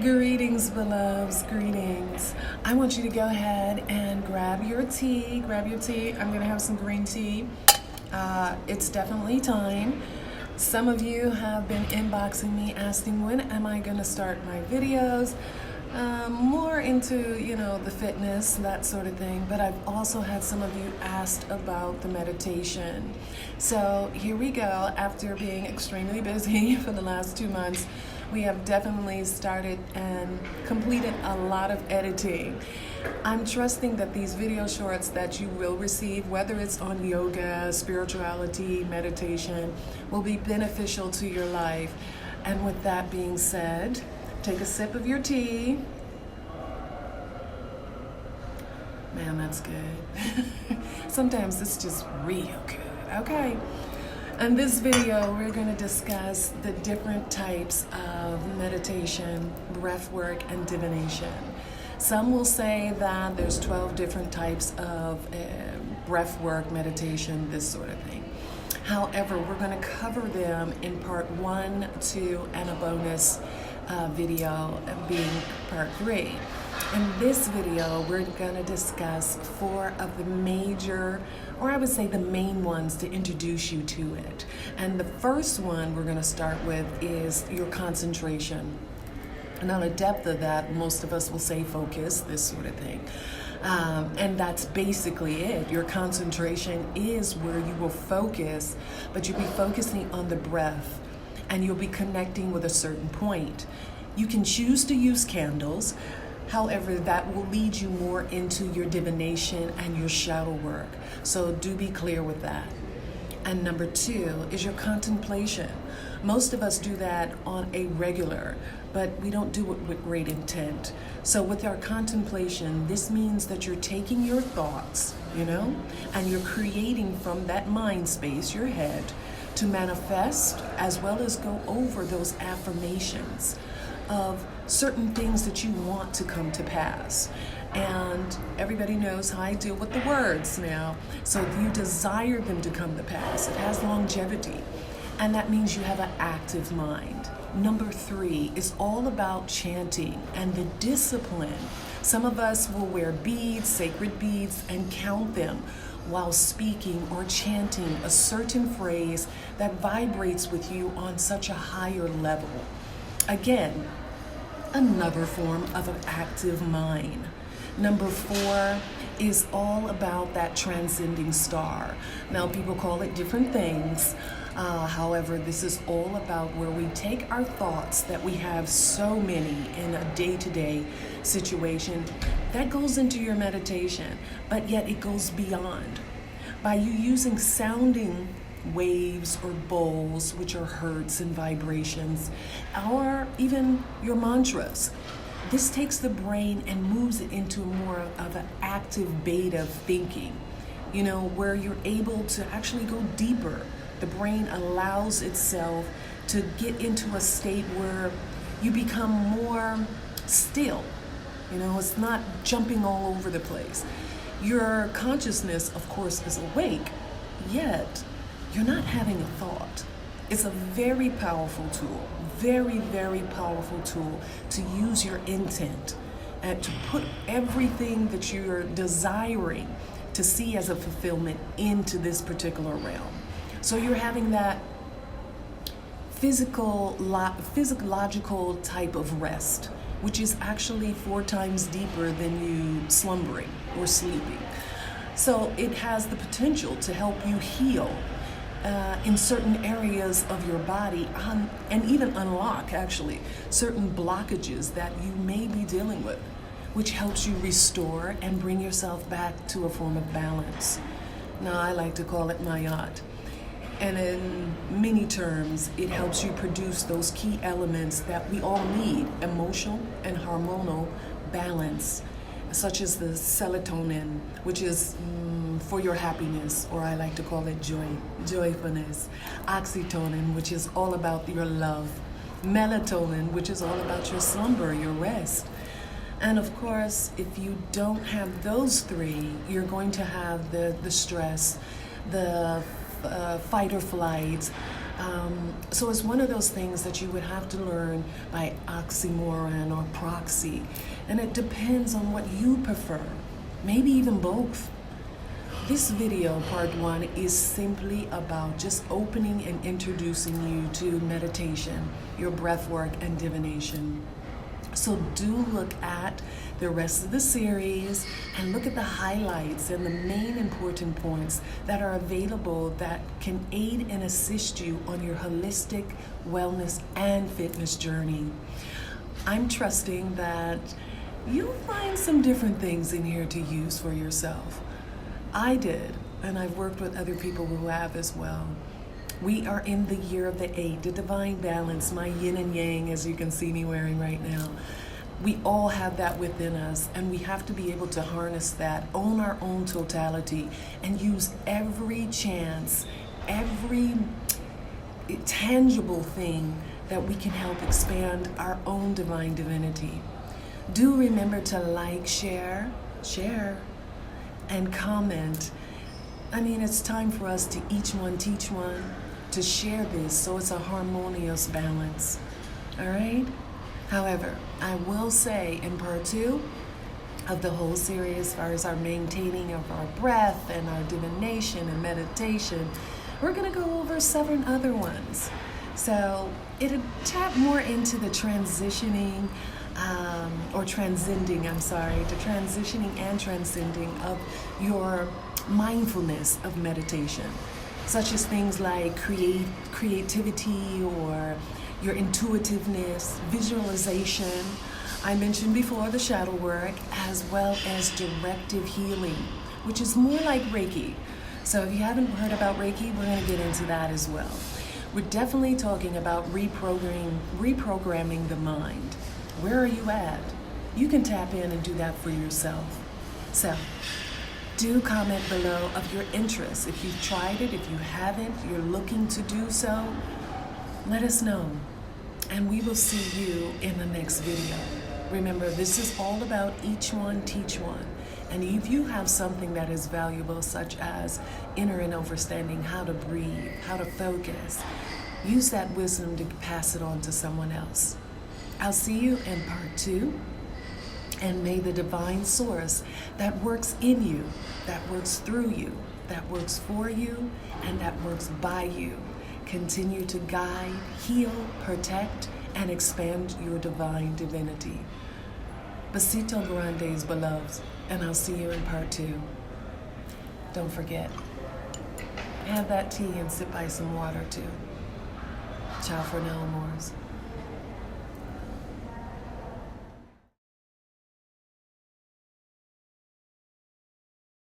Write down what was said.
Greetings, beloveds, greetings. I want you to go ahead and grab your tea. I'm gonna have some green tea. It's definitely time. Some of you have been inboxing me asking when am I gonna start my videos. More into, the fitness, that sort of thing. But I've also had some of you asked about the meditation. So here we go. After being extremely busy for the last 2 months, we have definitely started and completed a lot of editing. I'm trusting that these video shorts that you will receive, whether it's on yoga, spirituality, meditation, will be beneficial to your life. And with that being said, take a sip of your tea. Man, that's good. Sometimes it's just real good. Okay. In this video, we're going to discuss the different types of meditation, breathwork, and divination. Some will say that there's 12 different types of breathwork, meditation, this sort of thing. However, we're going to cover them in part 1, 2, and a bonus video being part 3. In this video, we're going to discuss 4 of the major, or I would say the main ones to introduce you to it. And the first one we're going to start with is your concentration. And on the depth of that, most of us will say focus, this sort of thing. And that's basically it. Your concentration is where you will focus, but you'll be focusing on the breath and you'll be connecting with a certain point. You can choose to use candles. However, that will lead you more into your divination and your shadow work. So do be clear with that. And number 2 is your contemplation. Most of us do that on a regular, but we don't do it with great intent. So with our contemplation, this means that you're taking your thoughts, and you're creating from that mind space, your head, to manifest as well as go over those affirmations of certain things that you want to come to pass. And everybody knows how I deal with the words now. So if you desire them to come to pass, it has longevity. And that means you have an active mind. Number 3 is all about chanting and the discipline. Some of us will wear beads, sacred beads, and count them while speaking or chanting a certain phrase that vibrates with you on such a higher level. Again, another form of an active mind. Number 4 is all about that transcending star. Now, people call it different things. However, this is all about where we take our thoughts that we have so many in a day-to-day situation. That goes into your meditation, but yet it goes beyond. By you using sounding waves or bowls, which are hertz and vibrations, or even your mantras. This takes the brain and moves it into more of an active beta thinking, where you're able to actually go deeper. The brain allows itself to get into a state where you become more still. It's not jumping all over the place. Your consciousness, of course, is awake, yet you're not having a thought. It's a very powerful tool, very, very powerful tool to use your intent and to put everything that you're desiring to see as a fulfillment into this particular realm. So you're having that physiological type of rest, which is actually 4 times deeper than you slumbering or sleeping. So it has the potential to help you heal in certain areas of your body and even unlock actually certain blockages that you may be dealing with, which helps you restore and bring yourself back to a form of balance. Now, I like to call it Mayat. And in many terms, it helps you produce those key elements that we all need: emotional and hormonal balance, such as the serotonin, which is for your happiness, or I like to call it joyfulness. Oxytocin, which is all about your love. Melatonin, which is all about your slumber, your rest. And of course, if you don't have those 3, you're going to have the stress, the fight or flight, So it's one of those things that you would have to learn by oxymoron or proxy. And it depends on what you prefer, maybe even both. This video, part 1, is simply about just opening and introducing you to meditation, your breathwork, and divination. So do look at the rest of the series and look at the highlights and the main important points that are available that can aid and assist you on your holistic wellness and fitness journey. I'm trusting that you'll find some different things in here to use for yourself. I did, and I've worked with other people who have as well. We are in the year of the 8, the divine balance, my yin and yang, as you can see me wearing right now. We all have that within us, and we have to be able to harness that, own our own totality, and use every chance, every tangible thing that we can help expand our own divine divinity. Do remember to like, share, and comment. I mean, it's time for us to each one teach one, to share this so it's a harmonious balance. All right? However, I will say in part 2 of the whole series, as far as our maintaining of our breath and our divination and meditation, we're going to go over 7 other ones. So it'll tap more into the transitioning the transitioning and transcending of your mindfulness of meditation, such as things like creativity or your intuitiveness, visualization. I mentioned before the shadow work, as well as directive healing, which is more like Reiki. So if you haven't heard about Reiki, we're going to get into that as well. We're definitely talking about reprogramming the mind. Where are you at? You can tap in and do that for yourself. So do comment below of your interest. If you've tried it, if you haven't, you're looking to do so, let us know. And we will see you in the next video. Remember, this is all about each one teach one. And if you have something that is valuable, such as inner and understanding how to breathe, how to focus, use that wisdom to pass it on to someone else. I'll see you in part 2. And may the divine source that works in you, that works through you, that works for you, and that works by you continue to guide, heal, protect, and expand your divine divinity. Besito grandes, beloveds, and I'll see you in part 2. Don't forget, have that tea and sit by some water too. Ciao for now, amores.